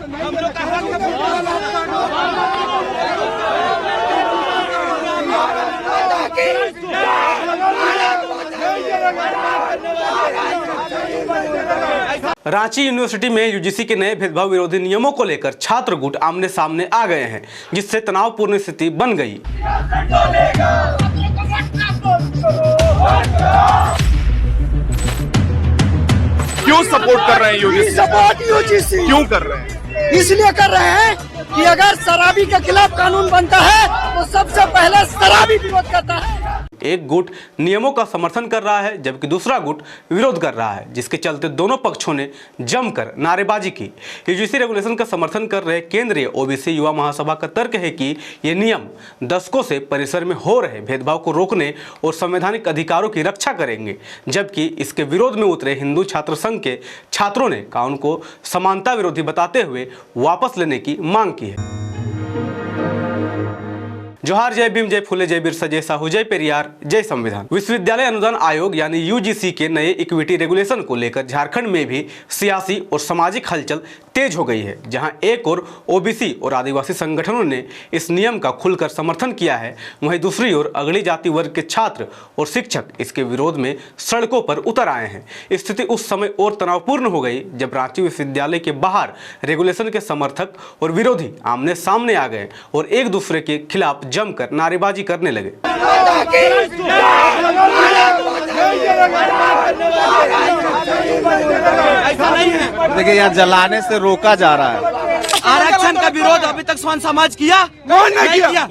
Ranchi university में UGC के नए भेदभाव विरोधी नियमों को लेकर छात्र गुट आमने सामने आ गए हैं, जिससे तनावपूर्ण स्थिति बन गई। क्यों सपोर्ट कर रहे हैं यूजीसी? सपोर्ट यूजीसी क्यों कर रहे हैं? इसलिए कर रहे हैं कि अगर शराबी के खिलाफ कानून बनता है तो सबसे पहले शराबी विरोध करता है। एक गुट नियमों का समर्थन कर रहा है, जबकि दूसरा गुट विरोध कर रहा है, जिसके चलते दोनों पक्षों ने जमकर नारेबाजी की। यूजीसी रेगुलेशन का समर्थन कर रहे केंद्रीय ओबीसी युवा महासभा का तर्क है कि ये नियम दशकों से परिसर में हो रहे भेदभाव को रोकने और संवैधानिक अधिकारों की रक्षा करेंगे, जबकि इसके विरोध में उतरे हिंदू छात्र संघ के छात्रों ने कानून को समानता विरोधी बताते हुए वापस लेने की मांग की है। जोहार, जय भीम, जय फुले, जय बिरसा, जय साहू, जय पेरियार, जय संविधान। विश्वविद्यालय अनुदान आयोग यानी यूजीसी के नए इक्विटी रेगुलेशन को लेकर झारखंड में भी सियासी और सामाजिक हलचल तेज हो गई है। जहां एक और ओबीसी और आदिवासी संगठनों ने इस नियम का खुलकर समर्थन किया है, वहीं दूसरी ओर अगड़ी जाति वर्ग के छात्र और शिक्षक इसके विरोध में सड़कों पर उतर आए हैं। स्थिति उस समय और तनावपूर्ण हो गई जब रांची विश्वविद्यालय के बाहर रेगुलेशन के समर्थक और विरोधी आमने सामने आ गए और एक दूसरे के खिलाफ जमकर नारेबाजी करने लगे। देखिए, यहाँ जलाने से रोका जा रहा है। आरक्षण का विरोध अभी तक स्वयं समाज किया? नहीं किया।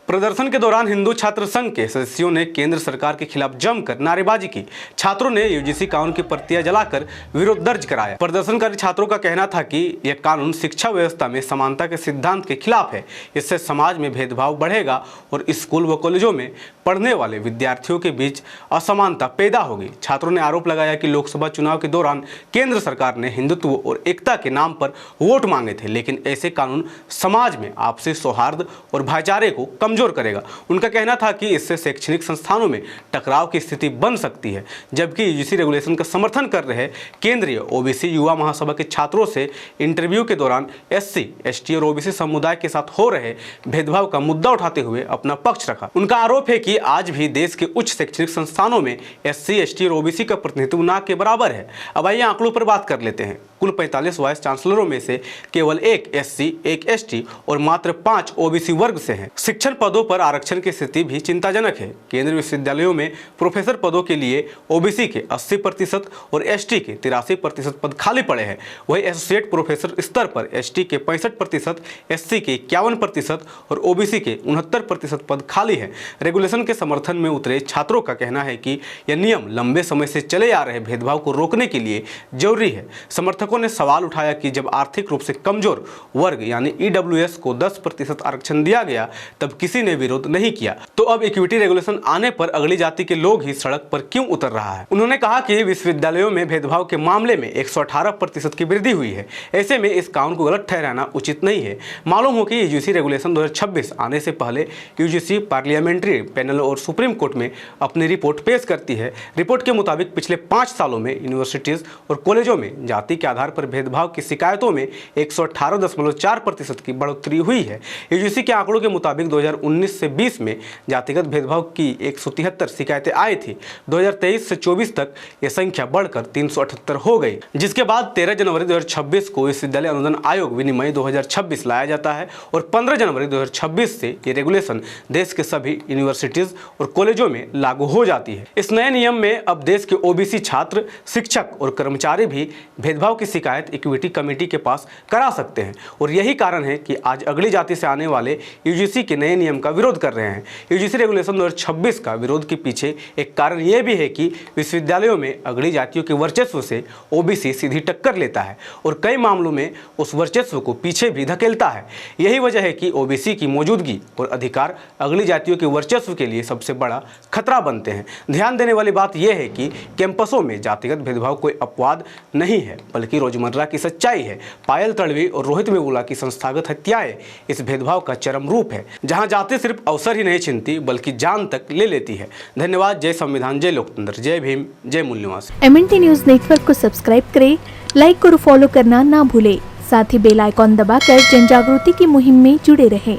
प्रदर्शन के दौरान हिंदू छात्र संघ के सदस्यों ने केंद्र सरकार के खिलाफ जमकर नारेबाजी की। छात्रों ने यूजीसी कानून की प्रतियां जलाकर विरोध दर्ज कराया। प्रदर्शनकारी छात्रों का कहना था कि यह कानून शिक्षा व्यवस्था में समानता के सिद्धांत के खिलाफ है। इससे समाज में भेदभाव बढ़ेगा और स्कूल व कॉलेजों में पढ़ने वाले विद्यार्थियों के बीच असमानता पैदा होगी। छात्रों ने आरोप लगाया कि लोकसभा चुनाव के दौरान केंद्र सरकार ने हिंदुत्व और एकता के नाम पर वोट मांगे थे, लेकिन ऐसे कानून समाज में आपसी सौहार्द और भाईचारे को कमजोर करेगा। उनका कहना था कि इससे शैक्षणिक संस्थानों में टकराव की स्थिति बन सकती है। जबकि यूजीसी रेगुलेशन का समर्थन कर रहे केंद्रीय ओबीसी युवा महासभा के छात्रों से इंटरव्यू के दौरान एससी, एसटी और ओबीसी समुदाय के साथ हो रहे भेदभाव का मुद्दा उठाते हुए अपना पक्ष रखा। उनका आरोप है कि आज भी देश के उच्च शैक्षणिक संस्थानों में एससी, एसटी और ओबीसी का प्रतिनिधित्व ना के बराबर है। अब आइए आंकड़ों पर बात कर लेते हैं। कुल 45 वाइस चांसलरों में से केवल 1 एससी, 1 एसटी और मात्र 5 ओबीसी वर्ग से हैं। शिक्षण पदों पर आरक्षण की स्थिति भी चिंताजनक है। केंद्रीय विश्वविद्यालयों में प्रोफेसर पदों के लिए ओबीसी के 80% और एसटी के 83% पद खाली पड़े हैं। वहीं एसोसिएट प्रोफेसर स्तर पर एसटी के 65%, एससी के 51% और ओबीसी के 69% पद खाली है। रेगुलेशन के समर्थन में उतरे छात्रों का कहना है कि यह नियम लंबे समय से चले आ रहे भेदभाव को रोकने के लिए जरूरी है। समर्थकों ने सवाल उठाया कि जब आर्थिक रूप से कमजोर वर्ग यानी ईडब्ल्यूएस को 10% आरक्षण दिया गया तब किसी ने विरोध नहीं किया, तो अब इक्विटी रेगुलेशन आने पर अगली जाति के लोग ही सड़क पर क्यों उतर रहा है। उन्होंने कहा कि विश्वविद्यालयों में भेदभाव के मामले में 118% की वृद्धि हुई है। ऐसे में इस कानून को गलत ठहराना उचित नहीं है। मालूम हो कि यूजीसी रेगुलेशन 2026 आने से पहले यूजीसी पार्लियामेंट्री पैनल और सुप्रीम कोर्ट में अपनी रिपोर्ट पेश करती है। रिपोर्ट के मुताबिक पिछले 5 सालों में यूनिवर्सिटीज और कॉलेजों में जाति के आधार पर भेदभाव की शिकायतों में 118.4% की बढ़ोतरी हुई है। यूजीसी के आंकड़ों के मुताबिक 2019 से 20 में जातिगत भेदभाव की 173 शिकायतें आई थी। 2023 से 24 तक यह संख्या बढ़कर 378 हो गई, जिसके बाद 13 जनवरी 2026 को विश्वविद्यालय अनुदान आयोग विनिमय 2026 लाया जाता है और 15 जनवरी 2026 से ये रेगुलेशन देश के सभी यूनिवर्सिटीज और कॉलेजों में लागू हो जाती है। इस नए नियम में अब देश के ओबीसी छात्र, शिक्षक और कर्मचारी भी भेदभाव की शिकायत इक्विटी कमेटी के पास करा सकते हैं और यही कारण है कि आज अगली जाति से आने वाले यूजीसी के नए नियम का विरोध कर रहे हैं। यूजीसी रेगुलेशन 2026 का विरोध के पीछे एक कारण यह भी है कि विश्वविद्यालयों में अगली जातियों के वर्चस्व से ओबीसी सीधी टक्कर लेता है और कई मामलों में उस वर्चस्व को पीछे भी धकेलता है। यही वजह है कि ओबीसी की मौजूदगी और अधिकार अगली जातियों के वर्चस्व के लिए सबसे बड़ा खतरा बनते हैं। ध्यान देने वाली बात यह है कि कैंपसों में जातिगत भेदभाव कोई अपवाद नहीं है, बल्कि रोजमर्रा की सच्चाई है। पायल तड़वी और रोहित वेमुला की संस्थागत हत्याएं इस भेदभाव का चरम रूप है, जहां जाति सिर्फ अवसर ही नहीं छीनती बल्कि जान तक ले लेती है। धन्यवाद। जय संविधान, जय लोकतंत्र, जय भीम, जय मूल्य निवास। MNT न्यूज नेटवर्क को सब्सक्राइब करें, लाइक और फॉलो करना ना भूले। साथ ही बेल आइकॉन दबाकर जन जागृति की मुहिम में जुड़े रहें।